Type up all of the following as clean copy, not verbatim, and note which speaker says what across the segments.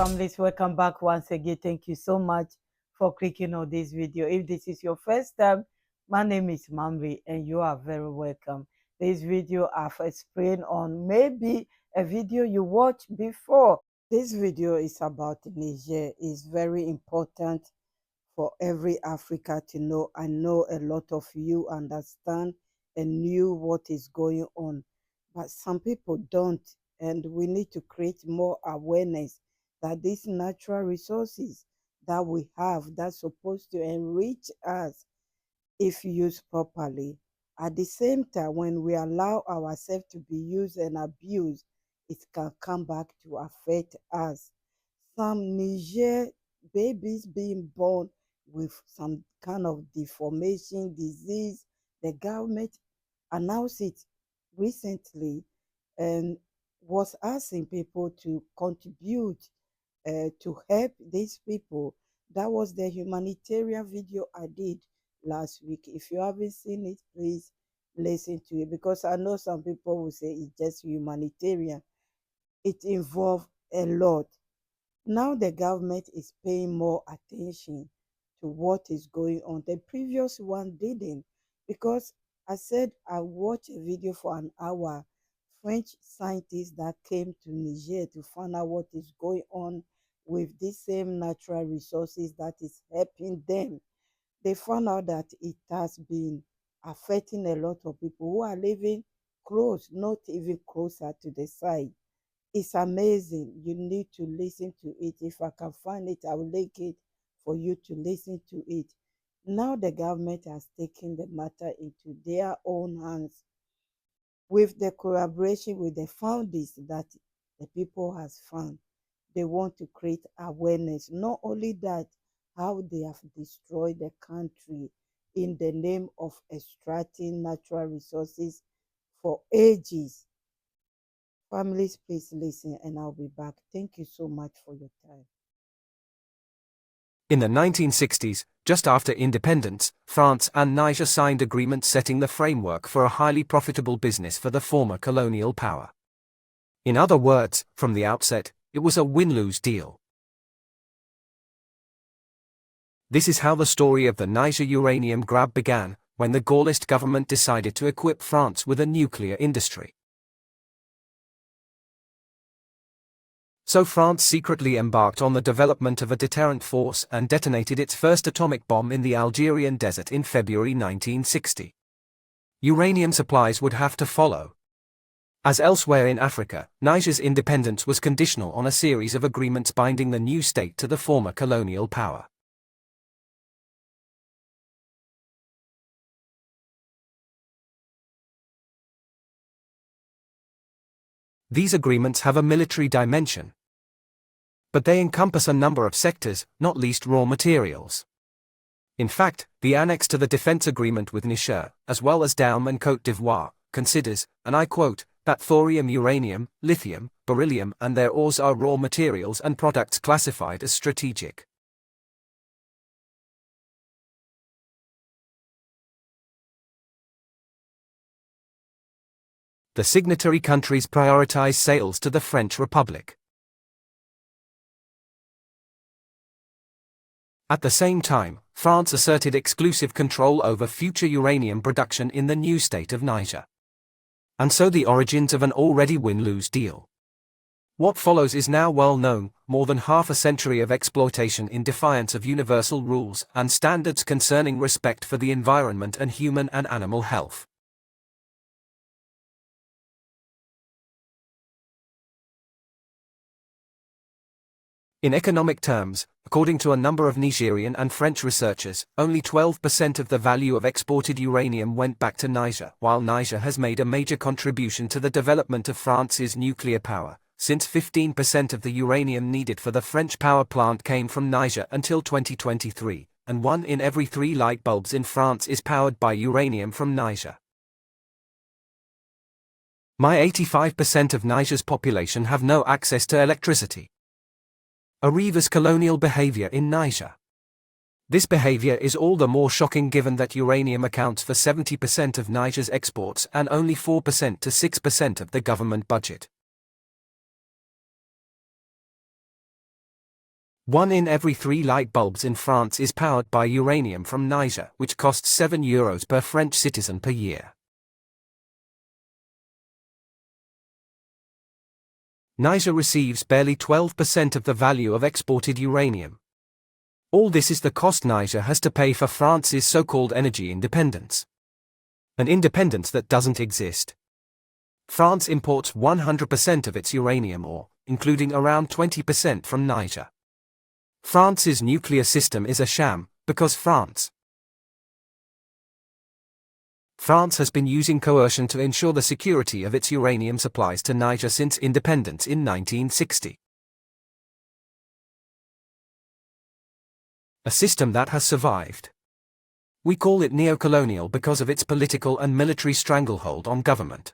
Speaker 1: families, welcome back once again. Thank you so much for clicking on this video. If this is your first time, my name is Mamri and you are very welcome. This video I've explained on maybe a video you watched before. This video is about Niger. It's very important for every Africa to know. I know a lot of you understand and knew what is going on, but some people don't, and we need to create more awareness that these natural resources that we have that's supposed to enrich us if used properly. At the same time, when we allow ourselves to be used and abused, it can come back to affect us. Some Niger babies being born with some kind of deformation, disease, the government announced it recently and was asking people to contribute to help these people. That was the humanitarian video I did last week. If you haven't seen it, please listen to it, because I know some people will say it's just humanitarian. It involves a lot. Now the government is paying more attention to what is going on. The previous one didn't, because I said I watched a video for an hour. French scientists that came to Niger to find out what is going on with these same natural resources that is helping them. They found out that it has been affecting a lot of people who are living close, not even closer to the side. It's amazing. You need to listen to it. If I can find it, I will link it for you to listen to it. Now the government has taken the matter into their own hands with the collaboration with the founders that the people has found. They want to create awareness. Not only that, how they have destroyed the country in the name of extracting natural resources for ages. Families, please listen and I'll be back. Thank you so much for your time.
Speaker 2: In the 1960s, just after independence, France and Niger signed agreements setting the framework for a highly profitable business for the former colonial power. In other words, from the outset, it was a win-lose deal. This is how the story of the Niger uranium grab began, when the Gaullist government decided to equip France with a nuclear industry. So France secretly embarked on the development of a deterrent force and detonated its first atomic bomb in the Algerian desert in February 1960. Uranium supplies would have to follow. As elsewhere in Africa, Niger's independence was conditional on a series of agreements binding the new state to the former colonial power. These agreements have a military dimension, but they encompass a number of sectors, not least raw materials. In fact, the annex to the defense agreement with Niger, as well as Daum and Côte d'Ivoire, considers, and I quote, that thorium, uranium, lithium, beryllium and their ores are raw materials and products classified as strategic. The signatory countries prioritize sales to the French Republic. At the same time, France asserted exclusive control over future uranium production in the new state of Niger. And so the origins of an already win-lose deal. What follows is now well known: more than half a century of exploitation in defiance of universal rules and standards concerning respect for the environment and human and animal health. In economic terms, according to a number of Nigerian and French researchers, only 12% of the value of exported uranium went back to Niger, while Niger has made a major contribution to the development of France's nuclear power, since 15% of the uranium needed for the French power plant came from Niger until 2023, and 1 in every 3 light bulbs in France is powered by uranium from Niger. 85% of Niger's population have no access to electricity. Arriva's colonial behavior in Niger. This behavior is all the more shocking given that uranium accounts for 70% of Niger's exports and only 4% to 6% of the government budget. 1 in every 3 light bulbs in France is powered by uranium from Niger, which costs €7 per French citizen per year. Niger receives barely 12% of the value of exported uranium. All this is the cost Niger has to pay for France's so-called energy independence. An independence that doesn't exist. France imports 100% of its uranium ore, including around 20% from Niger. France's nuclear system is a sham, because France has been using coercion to ensure the security of its uranium supplies to Niger since independence in 1960. A system that has survived. We call it neo-colonial because of its political and military stranglehold on government.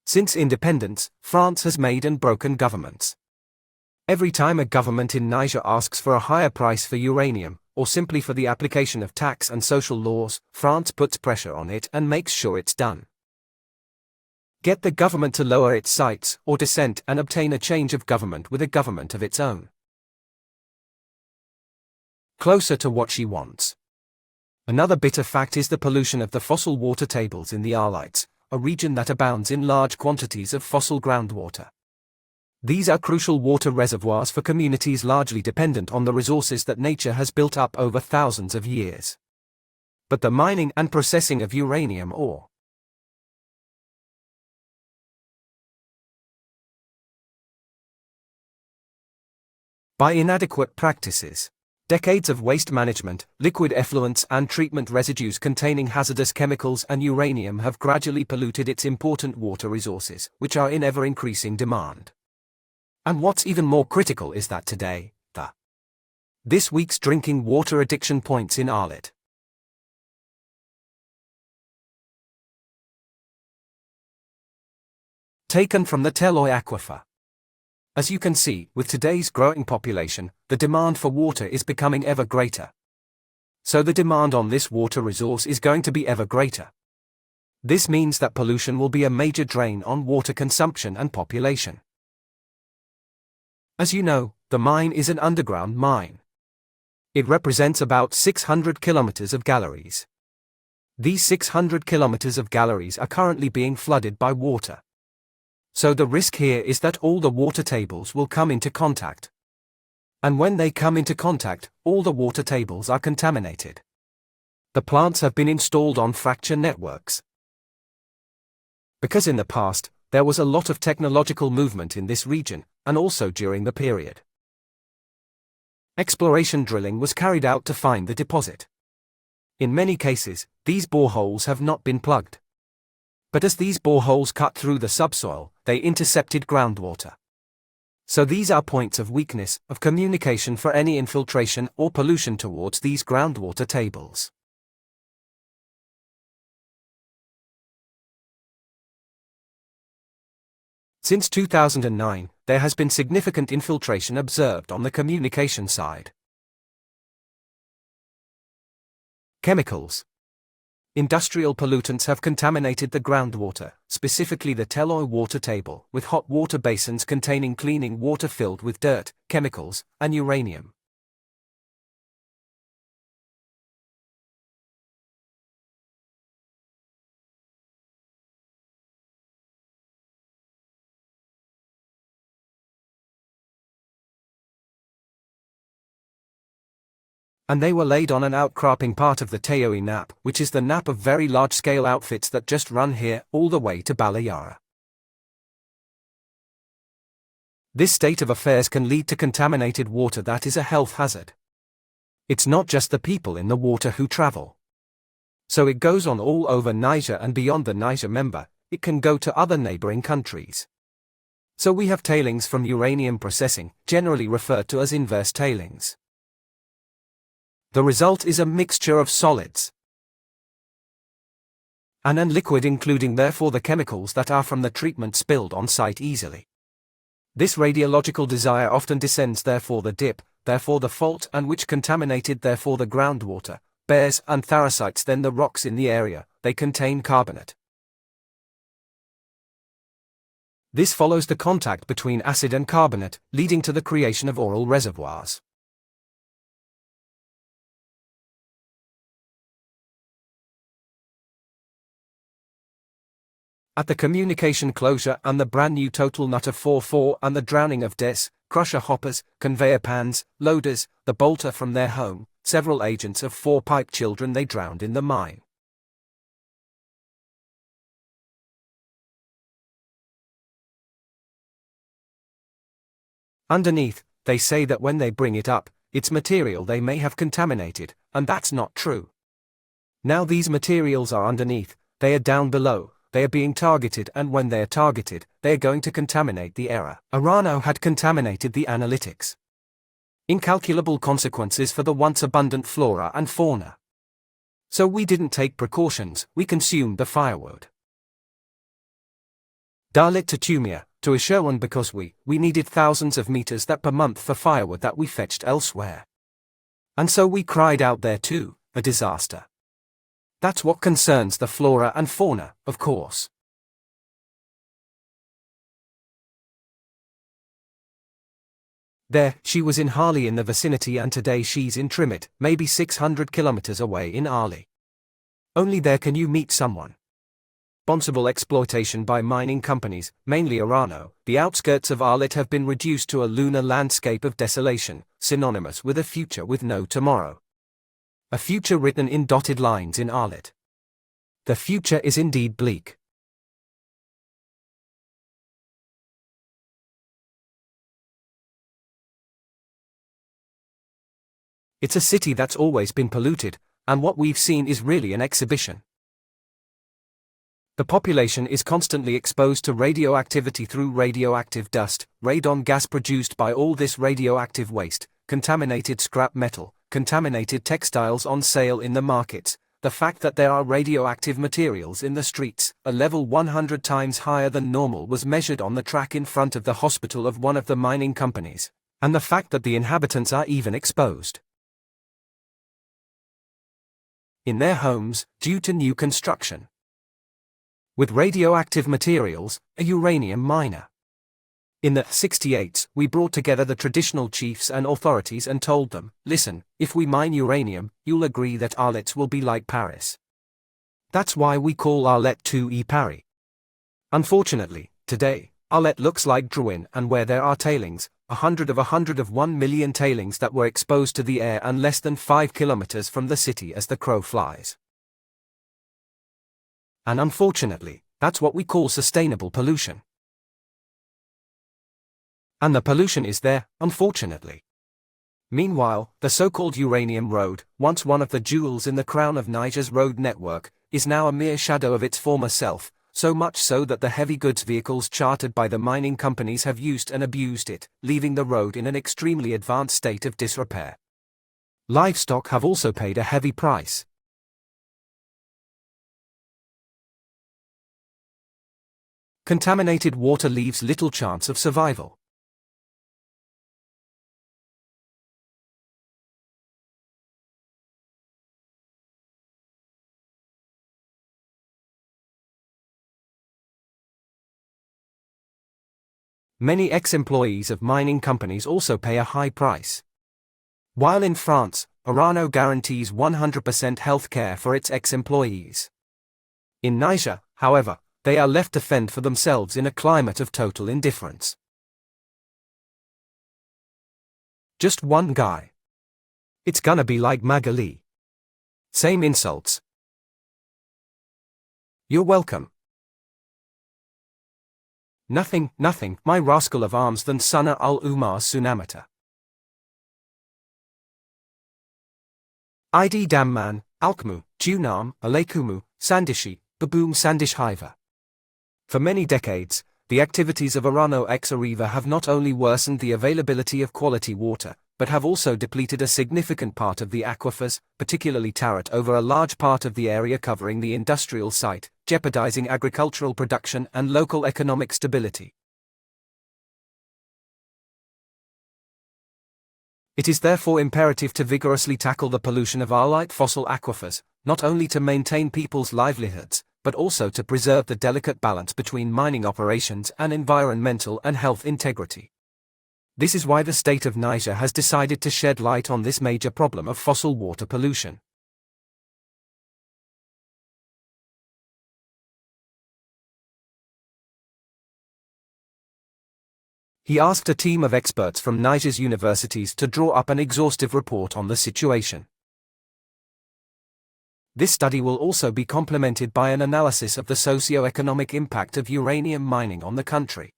Speaker 2: Since independence, France has made and broken governments. Every time a government in Niger asks for a higher price for uranium, or simply for the application of tax and social laws, France puts pressure on it and makes sure it's done. Get the government to lower its sights or dissent and obtain a change of government with a government of its own. Closer to what she wants. Another bitter fact is the pollution of the fossil water tables in the Arlites, a region that abounds in large quantities of fossil groundwater. These are crucial water reservoirs for communities largely dependent on the resources that nature has built up over thousands of years. But the mining and processing of uranium ore. By inadequate practices. Decades of waste management, liquid effluents and treatment residues containing hazardous chemicals and uranium have gradually polluted its important water resources, which are in ever-increasing demand. And what's even more critical is that today, this week's drinking water addiction points in Arlit. Taken from the Teloy Aquifer. As you can see, with today's growing population, the demand for water is becoming ever greater. So the demand on this water resource is going to be ever greater. This means that pollution will be a major drain on water consumption and population. As you know, the mine is an underground mine. It represents about 600 kilometers of galleries. These 600 kilometers of galleries are currently being flooded by water. So the risk here is that all the water tables will come into contact. And when they come into contact, all the water tables are contaminated. The plants have been installed on fracture networks. Because in the past, there was a lot of technological movement in this region, and also during the period. Exploration drilling was carried out to find the deposit. In many cases, these boreholes have not been plugged. But as these boreholes cut through the subsoil, they intercepted groundwater. So these are points of weakness, of communication for any infiltration or pollution towards these groundwater tables. Since 2009, there has been significant infiltration observed on the communication side. Chemicals. Industrial pollutants have contaminated the groundwater, specifically the Teloy water table, with hot water basins containing cleaning water filled with dirt, chemicals, and uranium. And they were laid on an outcropping part of the Teoui Nappe, which is the nappe of very large-scale outfits that just run here all the way to Balayara. This state of affairs can lead to contaminated water that is a health hazard. It's not just the people in the water who travel. So it goes on all over Niger and beyond the Niger member, it can go to other neighboring countries. So we have tailings from uranium processing, generally referred to as inverse tailings. The result is a mixture of solids and liquid, including therefore the chemicals that are from the treatment spilled on site easily. This radiological desire often descends therefore the dip, therefore the fault, and which contaminated therefore the groundwater, bears anthracite then the rocks in the area, they contain carbonate. This follows the contact between acid and carbonate, leading to the creation of oral reservoirs. At the communication closure and the brand new total nut of 4-4 and the drowning of Des, crusher hoppers, conveyor pans, loaders, the bolter from their home, several agents of 4-pipe children they drowned in the mine. Underneath, they say that when they bring it up, it's material they may have contaminated, and that's not true. Now these materials are underneath, they are down below, they are being targeted, and when they are targeted, they are going to contaminate the air. Orano had contaminated the analytics. Incalculable consequences for the once abundant flora and fauna. So we didn't take precautions, we consumed the firewood. Dalit to Tumia, to Isherwan because we needed thousands of meters that per month for firewood that we fetched elsewhere. And so we cried out there too, a disaster. That's what concerns the flora and fauna, of course. There, she was in Harley in the vicinity, and today she's in Trimit, maybe 600 kilometers away in Arli. Only there can you meet someone. Responsible exploitation by mining companies, mainly Orano, the outskirts of Arlit have been reduced to a lunar landscape of desolation, synonymous with a future with no tomorrow. A future written in dotted lines in Arlit. The future is indeed bleak. It's a city that's always been polluted, and what we've seen is really an exhibition. The population is constantly exposed to radioactivity through radioactive dust, radon gas produced by all this radioactive waste, contaminated scrap metal, contaminated textiles on sale in the markets, the fact that there are radioactive materials in the streets, a level 100 times higher than normal was measured on the track in front of the hospital of one of the mining companies, and the fact that the inhabitants are even exposed in their homes, due to new construction. With radioactive materials, a uranium miner. In the 68s, we brought together the traditional chiefs and authorities and told them, listen, if we mine uranium, you'll agree that Arlet will be like Paris. That's why we call Arlet 2E Paris. Unfortunately, today, Arlet looks like Drouin, and where there are tailings, 100 of 1 million tailings that were exposed to the air and less than 5 kilometers from the city as the crow flies. And unfortunately, that's what we call sustainable pollution. And the pollution is there, unfortunately. Meanwhile, the so-called uranium road, once one of the jewels in the crown of Niger's road network, is now a mere shadow of its former self, so much so that the heavy goods vehicles chartered by the mining companies have used and abused it, leaving the road in an extremely advanced state of disrepair. Livestock have also paid a heavy price. Contaminated water leaves little chance of survival. Many ex-employees of mining companies also pay a high price. While in France, Orano guarantees 100% health care for its ex-employees. In Niger, however, they are left to fend for themselves in a climate of total indifference. Just one guy. It's gonna be like Magali. Same insults. You're welcome. Nothing, my rascal of arms than Sana al-Umar Sunamata. ID Damman, Alkmu, Junam, Alekumu, Sandishi, Baboom Sandish Hiva. For many decades, the activities of Orano X Arriva have not only worsened the availability of quality water, but have also depleted a significant part of the aquifers, particularly Tarot, over a large part of the area covering the industrial site, jeopardizing agricultural production and local economic stability. It is therefore imperative to vigorously tackle the pollution of our light fossil aquifers, not only to maintain people's livelihoods, but also to preserve the delicate balance between mining operations and environmental and health integrity. This is why the state of Niger has decided to shed light on this major problem of fossil water pollution. He asked a team of experts from Niger's universities to draw up an exhaustive report on the situation. This study will also be complemented by an analysis of the socio-economic impact of uranium mining on the country.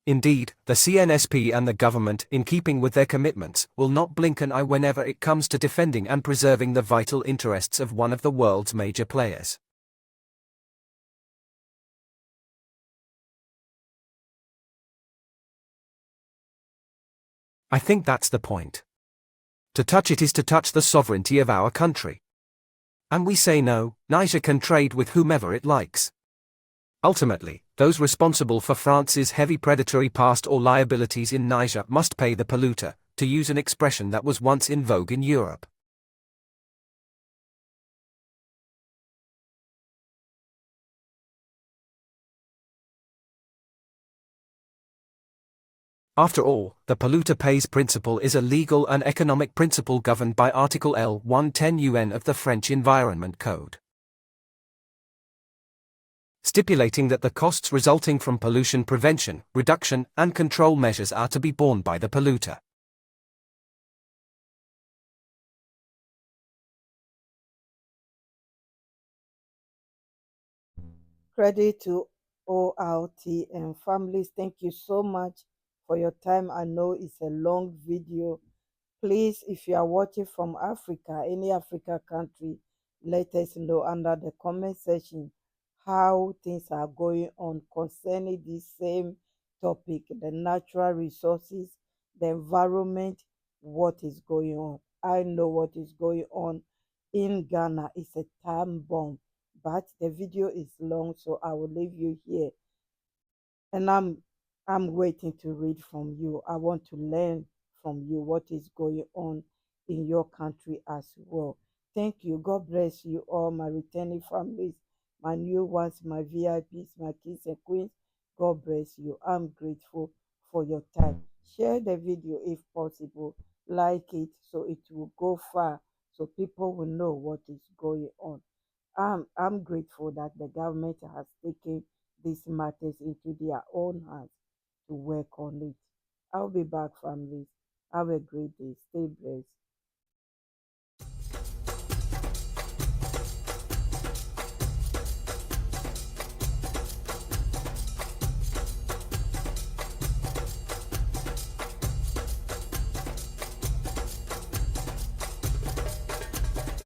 Speaker 2: Indeed, the CNSP and the government, in keeping with their commitments, will not blink an eye whenever it comes to defending and preserving the vital interests of one of the world's major players. I think that's the point. To touch it is to touch the sovereignty of our country. And we say no, Niger can trade with whomever it likes. Ultimately, those responsible for France's heavy predatory past or liabilities in Niger must pay the polluter, to use an expression that was once in vogue in Europe. After all, the polluter pays principle is a legal and economic principle governed by Article L. 110 UN of the French Environment Code, stipulating that the costs resulting from pollution prevention, reduction, and control measures are to be borne by the polluter.
Speaker 1: Credit to ORT and families. Thank you so much for your time. I know it's a long video. Please, if you are watching from Africa, any Africa country, let us know under the comment section how things are going on concerning this same topic, the natural resources, the environment, what is going on. I know what is going on in Ghana. It's a time bomb, but the video is long, so I will leave you here. And I'm waiting to read from you. I want to learn from you what is going on in your country as well. Thank you. God bless you all, my returning families, my new ones, my VIPs, my kings and queens. God bless you. I'm grateful for your time. Share the video if possible. Like it so it will go far, so people will know what is going on. I'm grateful that the government has taken these matters into their own hands to work on it. I'll be back, families. Have a great day. Stay blessed.